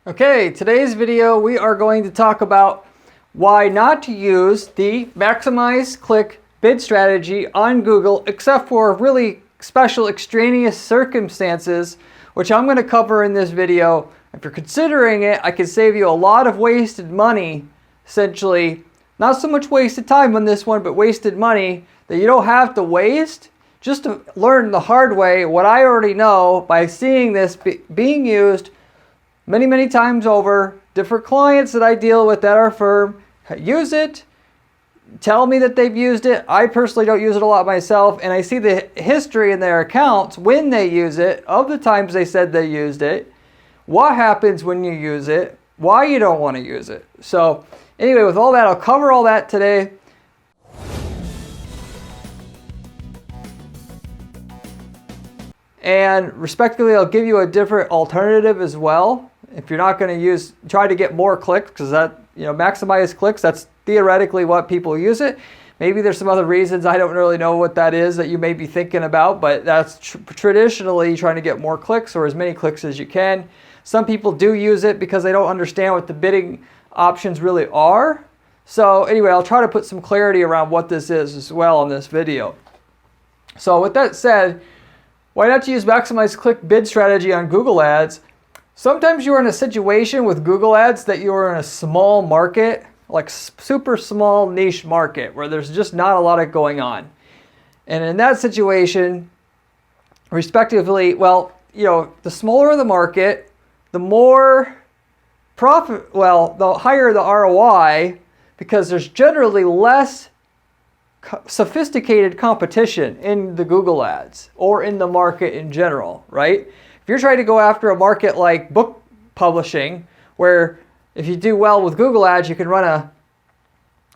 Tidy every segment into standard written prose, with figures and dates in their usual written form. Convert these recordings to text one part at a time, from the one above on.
Okay, today's video we are going to talk about why not to use the maximize click bid strategy on Google except for really special extraneous circumstances, which I'm going to cover in this video. If you're considering it, I can save you a lot of wasted money, essentially. Not so much wasted time on this one, but wasted money that you don't have to waste just to learn the hard way what I already know by seeing this being used many times over. Different clients that I deal with at our firm use it, tell me that they've used it. I personally don't use it a lot myself, and I see the history in their accounts when they use it, of the times they said they used it, what happens when you use it, why you don't want to use it. So anyway, with all that, I'll cover all that today. And respectively, I'll give you a different alternative as well. If you're not going to try to get more clicks, because that, maximize clicks, that's theoretically what people use it. Maybe there's some other reasons, I don't really know what that is that you may be thinking about, but that's traditionally trying to get more clicks or as many clicks as you can. Some people do use it because they don't understand what the bidding options really are. So anyway, I'll try to put some clarity around what this is as well in this video. So with that said, why not use maximize click bid strategy on Google Ads? Sometimes you're in a situation with Google Ads that you're in a small market, like super small niche market where there's just not a lot going on. And in that situation, respectively, the smaller the market, the more profit, the higher the ROI, because there's generally less sophisticated competition in the Google Ads or in the market in general, right? If you're trying to go after a market like book publishing, where if you do well with Google Ads, you can run a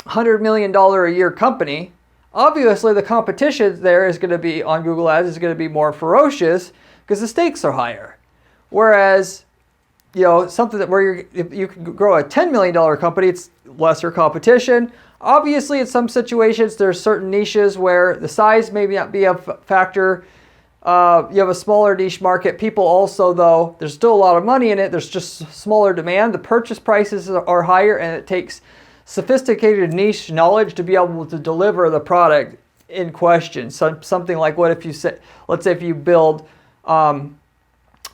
$100 million a year company, obviously the competition there is going to be on Google Ads is going to be more ferocious because the stakes are higher. Whereas, something that where if you can grow a $10 million company, it's lesser competition. Obviously, in some situations, there's certain niches where the size may not be a factor. You have a smaller niche market. People also, though, there's still a lot of money in it. There's just smaller demand. The purchase prices are higher, and it takes sophisticated niche knowledge to be able to deliver the product in question. So something like let's say if you build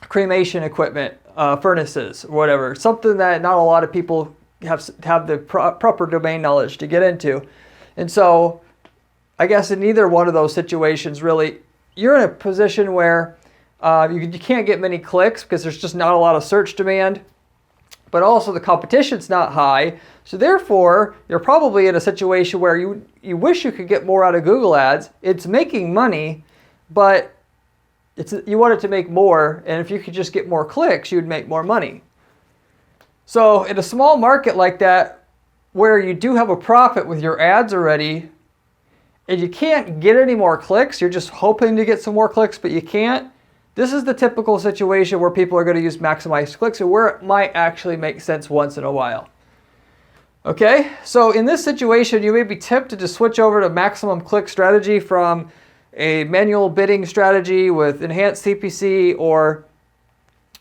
cremation equipment, furnaces, or whatever, something that not a lot of people have the proper domain knowledge to get into. And so I guess in either one of those situations, really, you're in a position where you can't get many clicks because there's just not a lot of search demand, but also the competition's not high. So therefore, you're probably in a situation where you wish you could get more out of Google Ads. It's making money, but you want it to make more, and if you could just get more clicks, you'd make more money. So in a small market like that, where you do have a profit with your ads already, and you can't get any more clicks, you're just hoping to get some more clicks, but you can't. This is the typical situation where people are going to use maximize clicks and where it might actually make sense once in a while. Okay, so in this situation, you may be tempted to switch over to maximum click strategy from a manual bidding strategy with enhanced CPC, or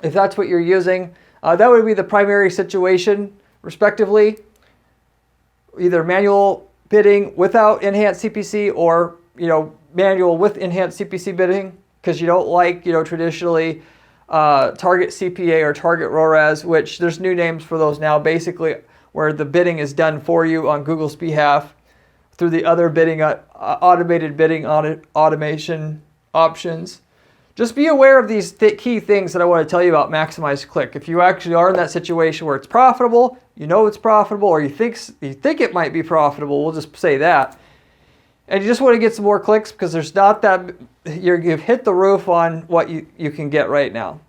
if that's what you're using, that would be the primary situation, respectively. Either manual bidding without enhanced CPC, or manual with enhanced CPC bidding, because you don't like traditionally target CPA or target ROAS, which there's new names for those now, basically where the bidding is done for you on Google's behalf through the other bidding automated bidding automation options. Just be aware of these key things that I want to tell you about maximize click. If you actually are in that situation where it's profitable, it's profitable, or you think it might be profitable, we'll just say that, and you just want to get some more clicks because there's not that, you've hit the roof on what you can get right now.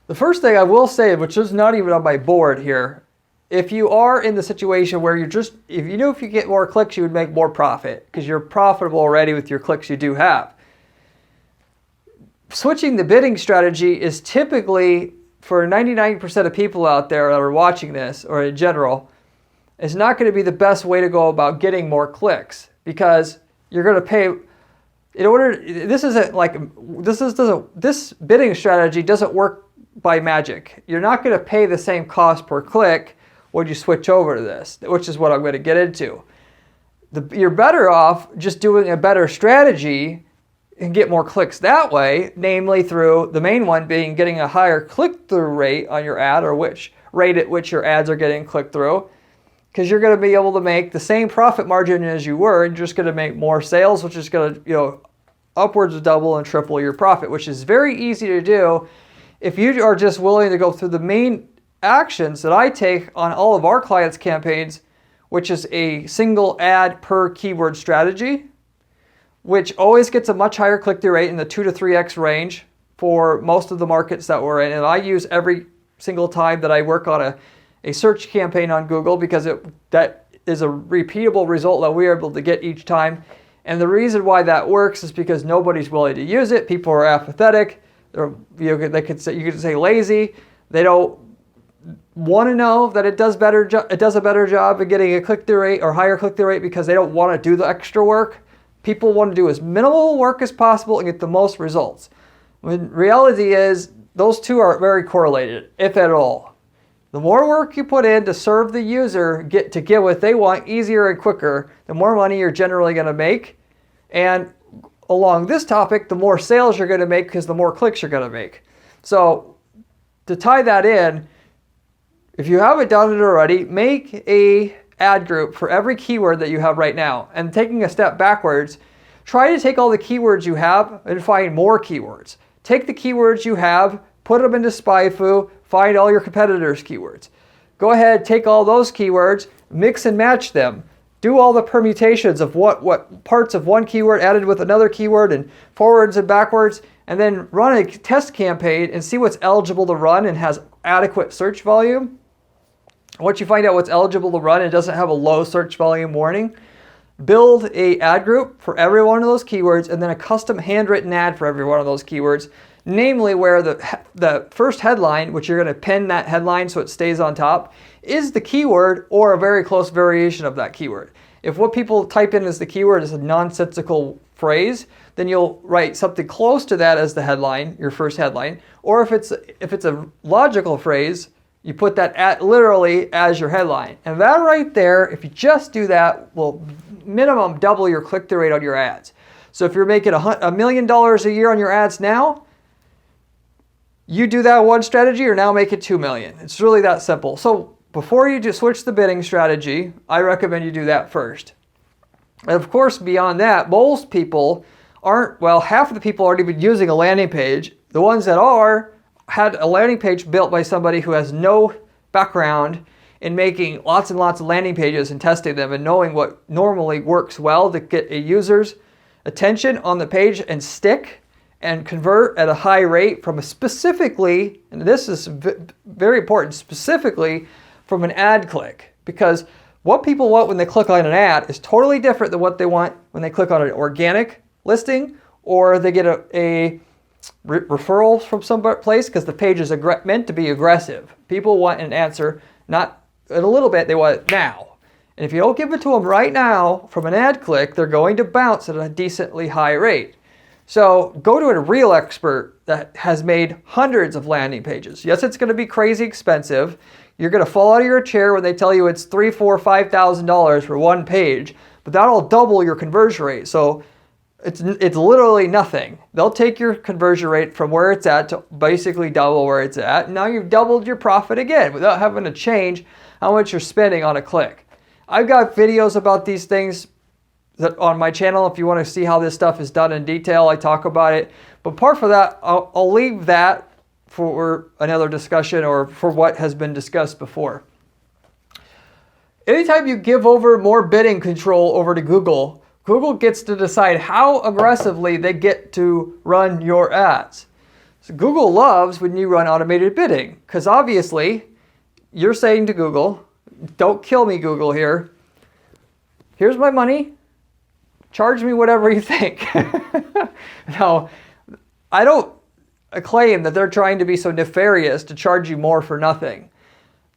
The first thing I will say, which is not even on my board here, if you are in the situation where if you get more clicks, you would make more profit because you're profitable already with your clicks you do have. Switching the bidding strategy is typically, for 99% of people out there that are watching this, or in general, is not going to be the best way to go about getting more clicks, because you're going to pay in order. This bidding strategy doesn't work by magic. You're not going to pay the same cost per click when you switch over to this, which is what I'm going to get into. You're better off just doing a better strategy and get more clicks that way, namely through the main one being getting a higher click-through rate on your ad, or which rate at which your ads are getting clicked through, because you're going to be able to make the same profit margin as you were, and you're just going to make more sales, which is going to, upwards of double and triple your profit, which is very easy to do if you are just willing to go through the main actions that I take on all of our clients' campaigns, which is a single ad per keyword strategy, which always gets a much higher click-through rate in the 2 to 3x range for most of the markets that we're in. And I use every single time that I work on a search campaign on Google, because that is a repeatable result that we're able to get each time. And the reason why that works is because nobody's willing to use it. People are apathetic. You could say lazy. They don't want to know that it does a better job of getting a click-through rate or higher click-through rate, because they don't want to do the extra work. People want to do as minimal work as possible and get the most results. When reality is, those two are very correlated, if at all. The more work you put in to serve the user, to get what they want easier and quicker, the more money you're generally going to make. And along this topic, the more sales you're going to make, because the more clicks you're going to make. So to tie that in, if you haven't done it already, make a ad group for every keyword that you have right now. And taking a step backwards, try to take all the keywords you have and find more keywords. Take the keywords you have, put them into SpyFu, find all your competitors' keywords. Go ahead, take all those keywords, mix and match them. Do all the permutations of what parts of one keyword added with another keyword, and forwards and backwards, and then run a test campaign and see what's eligible to run and has adequate search volume. Once you find out what's eligible to run and doesn't have a low search volume warning, build a ad group for every one of those keywords, and then a custom handwritten ad for every one of those keywords, namely where the first headline, which you're going to pin that headline so it stays on top, is the keyword or a very close variation of that keyword. If what people type in as the keyword is a nonsensical phrase, then you'll write something close to that as the headline, your first headline. Or if it's a logical phrase, you put that literally as your headline. And that right there, if you just do that, will minimum double your click-through rate on your ads. So if you're making $1 million a year on your ads now, you do that one strategy, or now make it $2 million. It's really that simple. So before you just switch the bidding strategy, I recommend you do that first. And of course, beyond that, most people half of the people aren't even using a landing page. The ones that had a landing page built by somebody who has no background in making lots and lots of landing pages and testing them and knowing what normally works well to get a user's attention on the page and stick and convert at a high rate from specifically, and this is very important, specifically from an ad click. Because what people want when they click on an ad is totally different than what they want when they click on an organic listing, or they get a referral from some place, because the page is meant to be aggressive. People want an answer, not in a little bit, they want it now. And if you don't give it to them right now from an ad click, they're going to bounce at a decently high rate. So go to a real expert that has made hundreds of landing pages. Yes, it's going to be crazy expensive. You're going to fall out of your chair when they tell you it's $3,000, $4,000, $5,000 for one page, but that'll double your conversion rate. So it's literally nothing. They'll take your conversion rate from where it's at to basically double where it's at. Now you've doubled your profit again without having to change how much you're spending on a click. I've got videos about these things on my channel. If you want to see how this stuff is done in detail, I talk about it. But apart from that, I'll leave that for another discussion, or for what has been discussed before. Anytime you give over more bidding control over to Google, Google gets to decide how aggressively they get to run your ads. So Google loves when you run automated bidding, because obviously you're saying to Google, don't kill me, Google, here. Here's my money. Charge me whatever you think. Now, I don't claim that they're trying to be so nefarious to charge you more for nothing.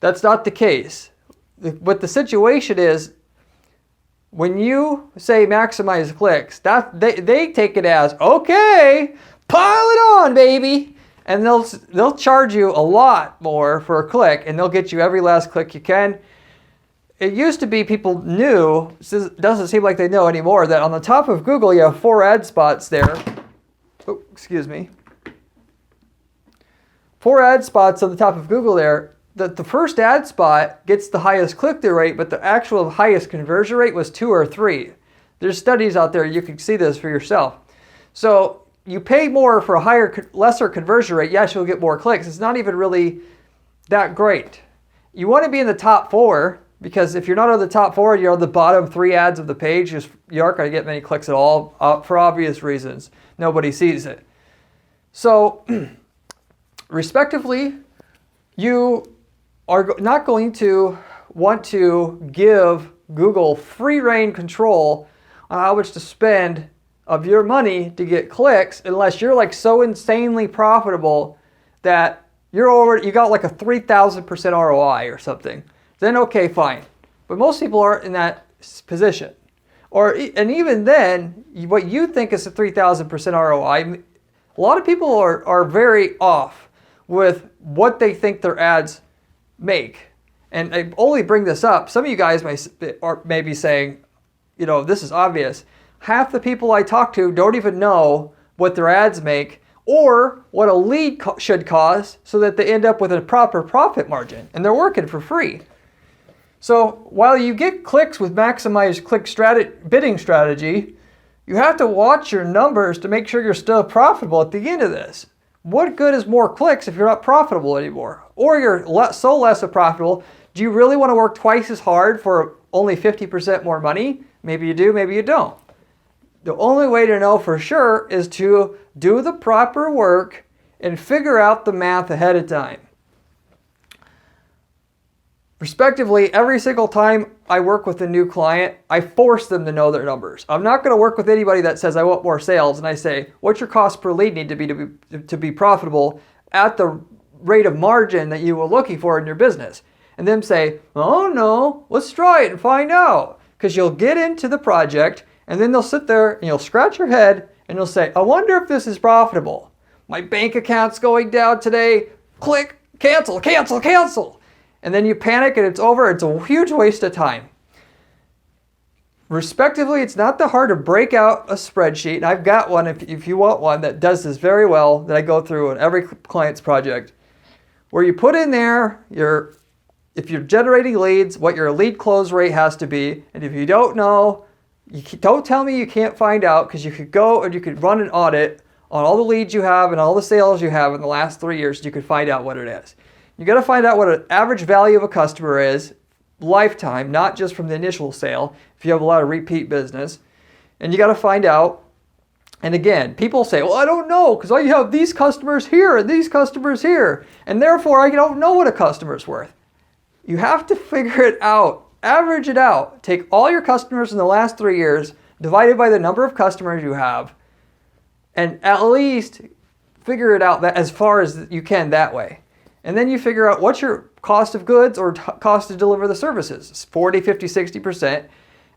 That's not the case. But the situation is, when you say maximize clicks, that they take it as, okay, pile it on, baby. and they'll charge you a lot more for a click, and they'll get you every last click you can. It used to be people knew, it doesn't seem like they know anymore, that on the top of Google you have 4 ad spots there. Oh, excuse me. 4 ad spots on the top of Google there. The first ad spot gets the highest click-through rate, but the actual highest conversion rate was 2 or 3. There's studies out there, you can see this for yourself. So you pay more for a lesser conversion rate, yes, you'll get more clicks. It's not even really that great. You want to be in the top 4, because if you're not on the top 4, you're on the bottom 3 ads of the page, you aren't going to get many clicks at all, for obvious reasons. Nobody sees it. So, respectively, you are not going to want to give Google free reign control on how much to spend of your money to get clicks, unless you're like so insanely profitable that you got like a 3,000% ROI or something. Then okay, fine. But most people aren't in that position. And even then, what you think is a 3,000% ROI, a lot of people are very off with what they think their ads make. And I only bring this up. Some of you guys may be saying, this is obvious. Half the people I talk to don't even know what their ads make or what a lead should cost so that they end up with a proper profit margin. And they're working for free. So while you get clicks with maximized bidding strategy, you have to watch your numbers to make sure you're still profitable at the end of this. What good is more clicks if you're not profitable anymore? Or you're so less profitable, do you really want to work twice as hard for only 50% more money? Maybe you do, maybe you don't. The only way to know for sure is to do the proper work and figure out the math ahead of time. Respectively, every single time I work with a new client, I force them to know their numbers. I'm not going to work with anybody that says I want more sales and I say, what's your cost per lead need to be profitable at the rate of margin that you were looking for in your business? And then say, oh no, let's try it and find out. Because you'll get into the project and then they'll sit there and you'll scratch your head and you'll say, I wonder if this is profitable. My bank account's going down today. Click, cancel, cancel, cancel. And then you panic and it's over. It's a huge waste of time. Respectively, it's not that hard to break out a spreadsheet. And I've got one, if you want one, that does this very well, that I go through in every client's project, where you put in there if you're generating leads, what your lead close rate has to be. And if you don't know, don't tell me you can't find out, because you could go and you could run an audit on all the leads you have and all the sales you have in the last 3 years. You could find out what it is. You got to find out what an average value of a customer is, lifetime, not just from the initial sale, if you have a lot of repeat business. And you got to find out, and again, people say, well, I don't know, because I have these customers here and these customers here, and therefore I don't know what a customer's worth. You have to figure it out, average it out. Take all your customers in the last 3 years, divided by the number of customers you have, and at least figure it out that as far as you can that way. And then you figure out what's your cost of goods or cost to deliver the services. It's 40, 50, 60%. And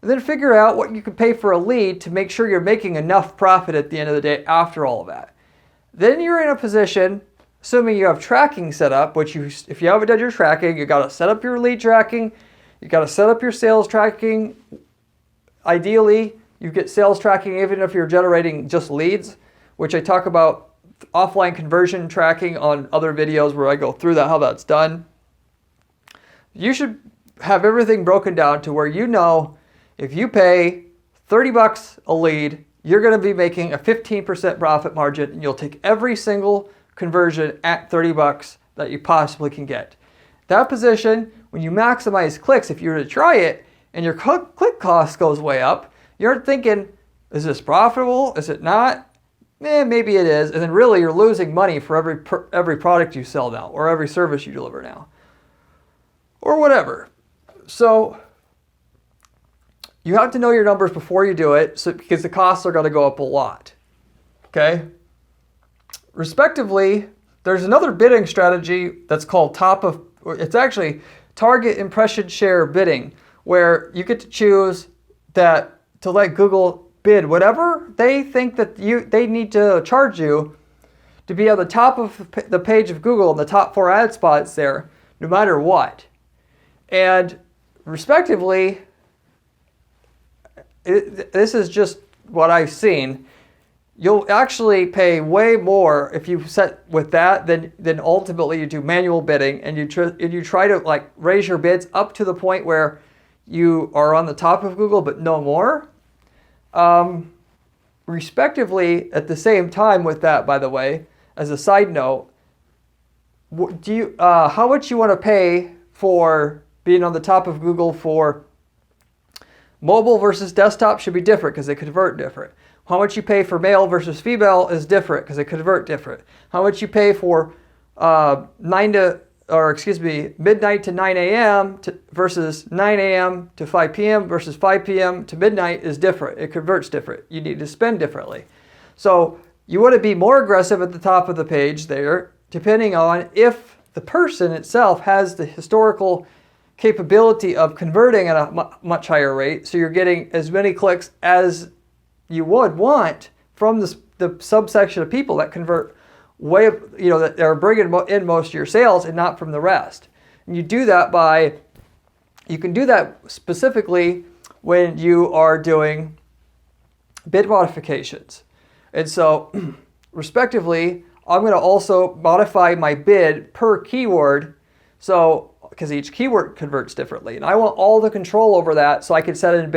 then figure out what you can pay for a lead to make sure you're making enough profit at the end of the day after all of that. Then you're in a position, assuming you have tracking set up, which if you haven't done your tracking, you got to set up your lead tracking. You got to set up your sales tracking. Ideally, you get sales tracking even if you're generating just leads, which I talk about offline conversion tracking on other videos where I go through that, how that's done. You should have everything broken down to where you know if you pay $30 a lead, you're going to be making a 15% profit margin, and you'll take every single conversion at $30 that you possibly can get. That position, when you maximize clicks, if you were to try it and your click cost goes way up, you're thinking, is this profitable? Is it not? Maybe it is, and then really you're losing money for every product you sell now, or every service you deliver now, or whatever. So you have to know your numbers before you do it, because the costs are going to go up a lot. Okay? Respectively, there's another bidding strategy that's called it's actually target impression share bidding, where you get to choose to let Google bid whatever they think that they need to charge you to be on the top of the page of Google in the top 4 ad spots there, no matter what. And respectively, this is just what I've seen. You'll actually pay way more if you set with that than ultimately you do manual bidding, and you try to like raise your bids up to the point where you are on the top of Google, but no more. Respectively, at the same time with that, by the way, as a side note, how much you want to pay for being on the top of Google for mobile versus desktop should be different because they convert different. How much you pay for male versus female is different because they convert different. How much you pay for midnight to 9 a.m. versus 9 a.m. to 5 p.m. versus 5 p.m. to midnight is different. It converts different. You need to spend differently. So you want to be more aggressive at the top of the page there, depending on if the person itself has the historical capability of converting at a much higher rate, so you're getting as many clicks as you would want from the subsection of people that convert way, that are bringing in most of your sales and not from the rest. And you can do that specifically when you are doing bid modifications. And so, respectively, I'm going to also modify my bid per keyword, so because each keyword converts differently, and I want all the control over that, so I can set in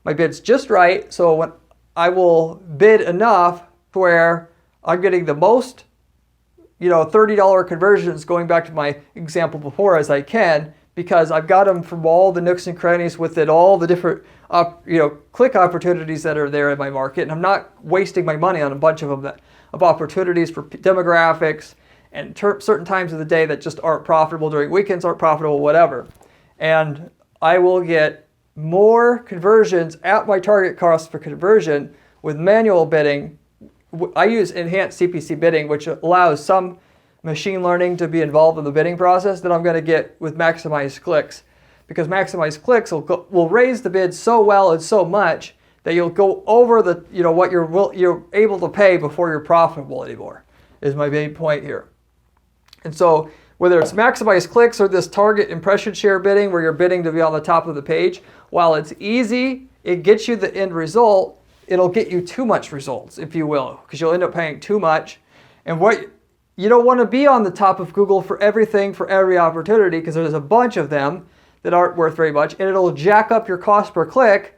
my bids just right. So when I will bid enough where I'm getting the most, $30 conversions, going back to my example before, as I can, because I've got them from all the nooks and crannies within all the different, click opportunities that are there in my market, and I'm not wasting my money on a bunch of them of opportunities for demographics and certain times of the day that just aren't profitable, during weekends aren't profitable, whatever. And I will get more conversions at my target cost for conversion with manual bidding. I use enhanced CPC bidding, which allows some machine learning to be involved in the bidding process, that I'm going to get with maximized clicks. Because maximized clicks will raise the bid so well and so much that you'll go over what you're able to pay before you're profitable anymore, is my main point here. And so whether it's maximized clicks or this target impression share bidding where you're bidding to be on the top of the page, while it's easy, it gets you the end result, it'll get you too much results, if you will, because you'll end up paying too much. And you don't want to be on the top of Google for everything, for every opportunity, because there's a bunch of them that aren't worth very much, and it'll jack up your cost per click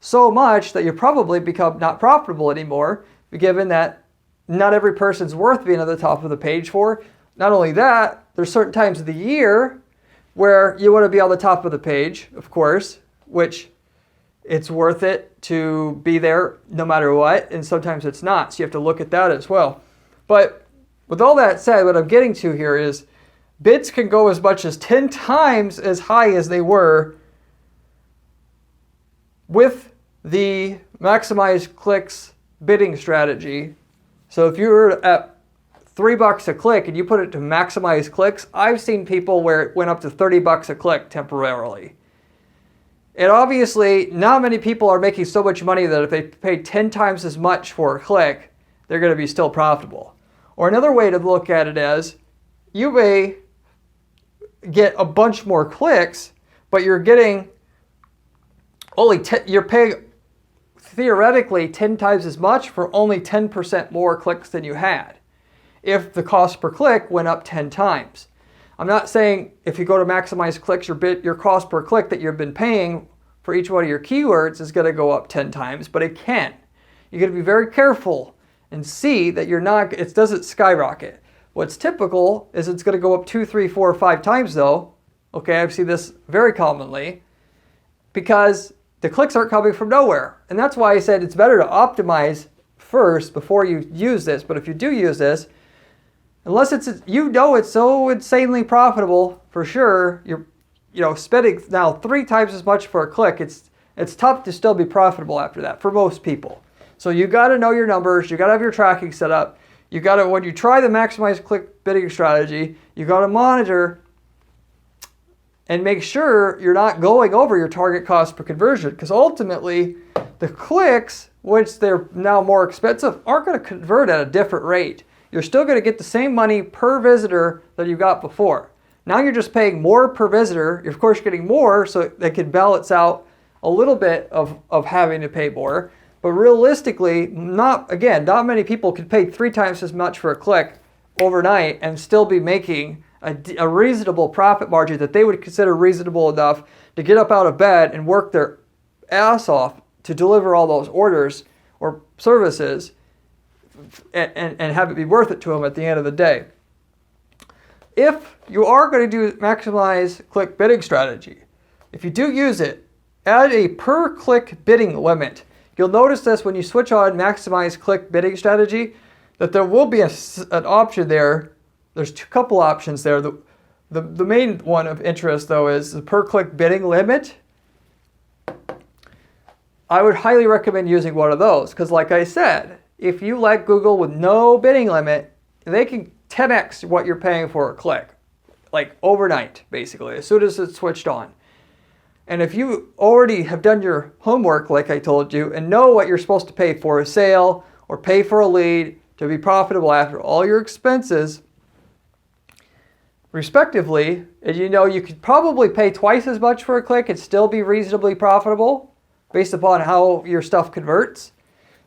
so much that you probably become not profitable anymore, given that not every person's worth being at the top of the page for. Not only that, there's certain times of the year where you want to be on the top of the page, of course, which it's worth it to be there no matter what, and sometimes it's not, so you have to look at that as well. But with all that said, what I'm getting to here is bids can go as much as 10 times as high as they were with the maximized clicks bidding strategy. So if you're at $3 a click and you put it to maximize clicks, I've seen people where it went up to $30 a click temporarily. And obviously, not many people are making so much money that if they pay 10 times as much for a click, they're going to be still profitable. Or another way to look at it is, you may get a bunch more clicks, but you're getting you're paying theoretically 10 times as much for only 10% more clicks than you had, if the cost per click went up 10 times. I'm not saying if you go to maximize clicks, your cost per click that you've been paying for each one of your keywords is going to go up 10 times, but it can. You got to be very careful and see that it doesn't skyrocket. What's typical is it's going to go up 2, 3, 4, 5 times though. Okay, I've seen this very commonly because the clicks aren't coming from nowhere. And that's why I said it's better to optimize first before you use this. But if you do use this, unless it's so insanely profitable, for sure, you're spending now 3 times as much for a click. It's tough to still be profitable after that for most people. So you got to know your numbers. You got to have your tracking set up. You got to, when you try the maximized click bidding strategy, you got to monitor and make sure you're not going over your target cost per conversion, because ultimately the clicks, which they're now more expensive, aren't going to convert at a different rate. you're still going to get the same money per visitor that you got before. Now you're just paying more per visitor. You're of course getting more, so that can balance out a little bit of having to pay more. But realistically, not many people could pay 3 times as much for a click overnight and still be making a reasonable profit margin that they would consider reasonable enough to get up out of bed and work their ass off to deliver all those orders or services and have it be worth it to them at the end of the day. If you are going to do maximize click bidding strategy, if you do use it, add a per click bidding limit. You'll notice this when you switch on maximize click bidding strategy, that there will be an option there. There's a couple options there. The main one of interest though is the per click bidding limit. I would highly recommend using one of those because like I said, if you let Google with no bidding limit, they can 10x what you're paying for a click, like overnight basically, as soon as it's switched on. And if you already have done your homework, like I told you, and know what you're supposed to pay for a sale or pay for a lead to be profitable after all your expenses, respectively, and you know you could probably pay twice as much for a click and still be reasonably profitable based upon how your stuff converts,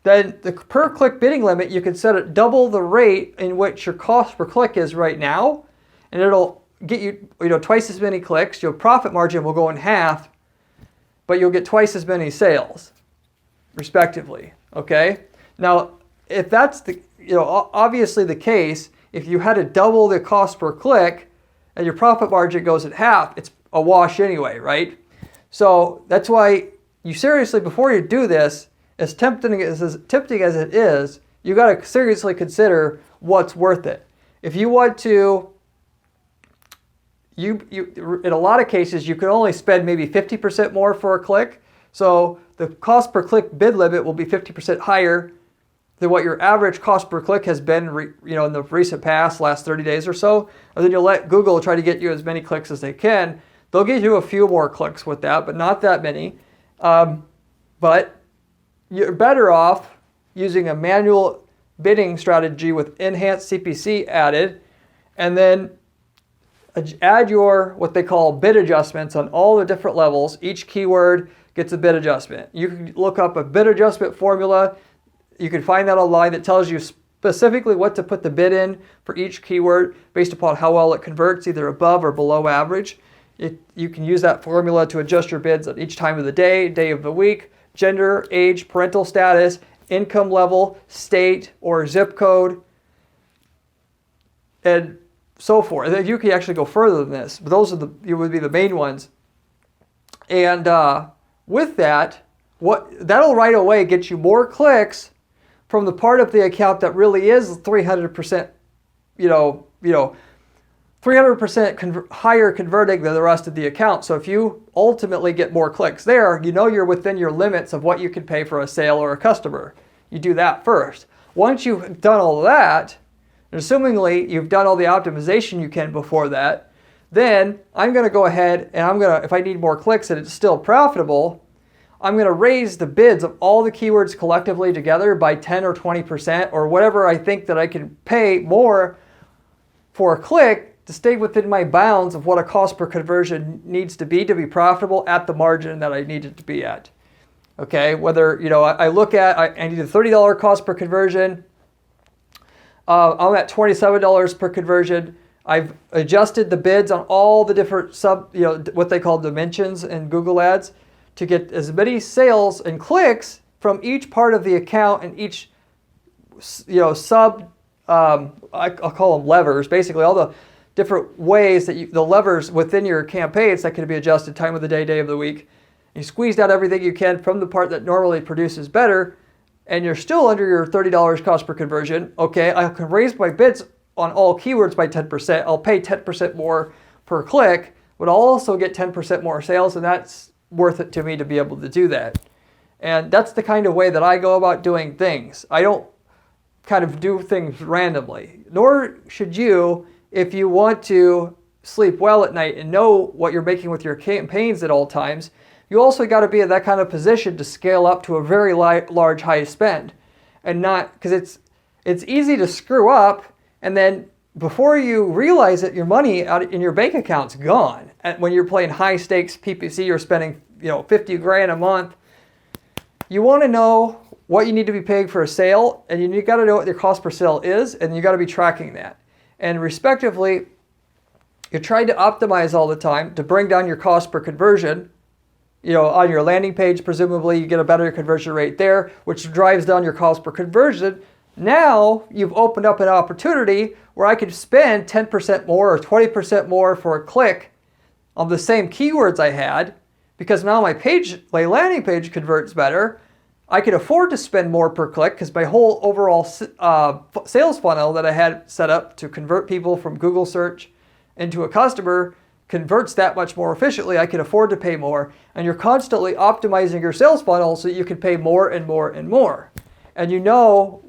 then the per click bidding limit, you can set it double the rate in which your cost per click is right now, and it'll get you, twice as many clicks. Your profit margin will go in half, but you'll get twice as many sales, respectively. Okay. Now, if that's the, obviously the case, if you had to double the cost per click and your profit margin goes at half, it's a wash anyway, right? So that's why you seriously, before you do this, as tempting as it is, you got to seriously consider what's worth it. If you want to, in a lot of cases, you can only spend maybe 50% more for a click. So the cost per click bid limit will be 50% higher than what your average cost per click has been, in the recent past, last 30 days or so. And then you'll let Google try to get you as many clicks as they can. They'll get you a few more clicks with that, but not that many. But you're better off using a manual bidding strategy with enhanced CPC added, and then add your what they call bid adjustments on all the different levels. Each keyword gets a bid adjustment. You can look up a bid adjustment formula. You can find that online that tells you specifically what to put the bid in for each keyword based upon how well it converts, either above or below average. You can use that formula to adjust your bids at each time of the day of the week, gender, age, parental status, income level, state or zip code, and so forth. You can actually go further than this, but those would be the main ones. And with that, that'll right away get you more clicks from the part of the account that really is 300%, 300% higher converting than the rest of the account. So if you ultimately get more clicks there, you're within your limits of what you can pay for a sale or a customer. You do that first. Once you've done all of that, and assumingly you've done all the optimization you can before that, then I'm going to go ahead and if I need more clicks and it's still profitable, I'm going to raise the bids of all the keywords collectively together by 10 or 20% or whatever I think that I can pay more for a click to stay within my bounds of what a cost per conversion needs to be profitable at the margin that I need it to be at. Okay, whether, I look at, I need a $30 cost per conversion. I'm at $27 per conversion. I've adjusted the bids on all the different what they call dimensions in Google Ads to get as many sales and clicks from each part of the account and each, I'll call them levers, basically all the different ways that the levers within your campaigns that can be adjusted time of the day of the week. You squeezed out everything you can from the part that normally produces better, and you're still under your $30 cost per conversion. Okay, I can raise my bids on all keywords by 10%. I'll pay 10% more per click, but I'll also get 10% more sales, and that's worth it to me to be able to do that. And that's the kind of way that I go about doing things. I don't kind of do things randomly, nor should you if you want to sleep well at night and know what you're making with your campaigns at all times. You also got to be in that kind of position to scale up to a very large high spend, and not because it's easy to screw up And then before you realize it, your money out in your bank account's gone. And when you're playing high stakes PPC, you're spending 50 grand a month. You want to know what you need to be paying for a sale, and you got to know what your cost per sale is, and you got to be tracking that. And respectively, you're trying to optimize all the time to bring down your cost per conversion. On your landing page, presumably you get a better conversion rate there, which drives down your cost per conversion. Now you've opened up an opportunity where I could spend 10% more or 20% more for a click on the same keywords I had, because now my landing page converts better. I could afford to spend more per click because my whole overall sales funnel that I had set up to convert people from Google search into a customer converts that much more efficiently. I can afford to pay more, and you're constantly optimizing your sales funnel so that you can pay more and more and more. And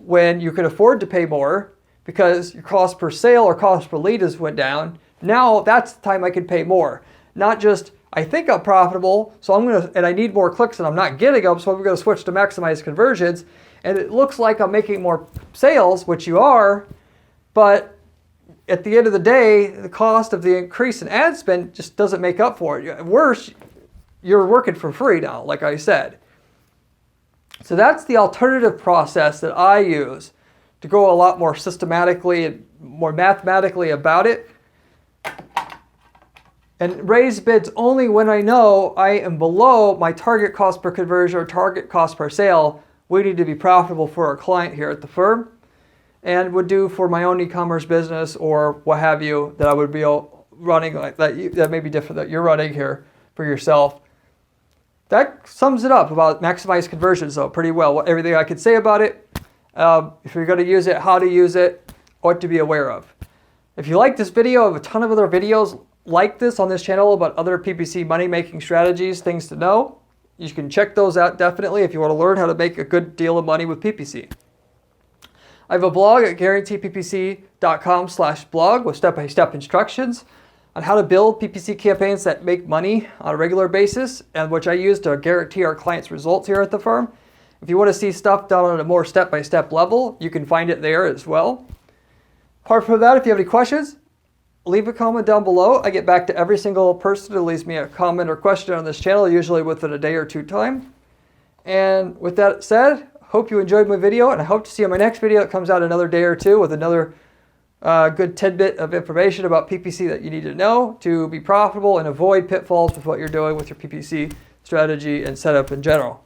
when you can afford to pay more because your cost per sale or cost per lead has went down, now that's the time I can pay more. Not just, I think I'm profitable, and I need more clicks and I'm not getting them, so I'm going to switch to maximize conversions. And it looks like I'm making more sales, which you are, but at the end of the day, the cost of the increase in ad spend just doesn't make up for it. Worse, you're working for free now, like I said. So that's the alternative process that I use to go a lot more systematically and more mathematically about it. And raise bids only when I know I am below my target cost per conversion or target cost per sale. We need to be profitable for our client here at the firm, and would do for my own e-commerce business or what have you that I would be running like that. That may be different that you're running here for yourself. That sums it up about maximize conversions though pretty well. Everything I could say about it. If you're going to use it, how to use it, what to be aware of. If you like this video, I have a ton of other videos like this on this channel about other PPC money-making strategies, things to know. You can check those out definitely if you want to learn how to make a good deal of money with PPC. I have a blog at guaranteeppc.com/blog with step-by-step instructions on how to build PPC campaigns that make money on a regular basis, and which I use to guarantee our clients' results here at the firm. If you want to see stuff done on a more step-by-step level, you can find it there as well. Apart from that, if you have any questions, leave a comment down below. I get back to every single person who leaves me a comment or question on this channel, usually within a day or two time. And with that said, hope you enjoyed my video, and I hope to see you in my next video that comes out another day or two with another good tidbit of information about PPC that you need to know to be profitable and avoid pitfalls with what you're doing with your PPC strategy and setup in general.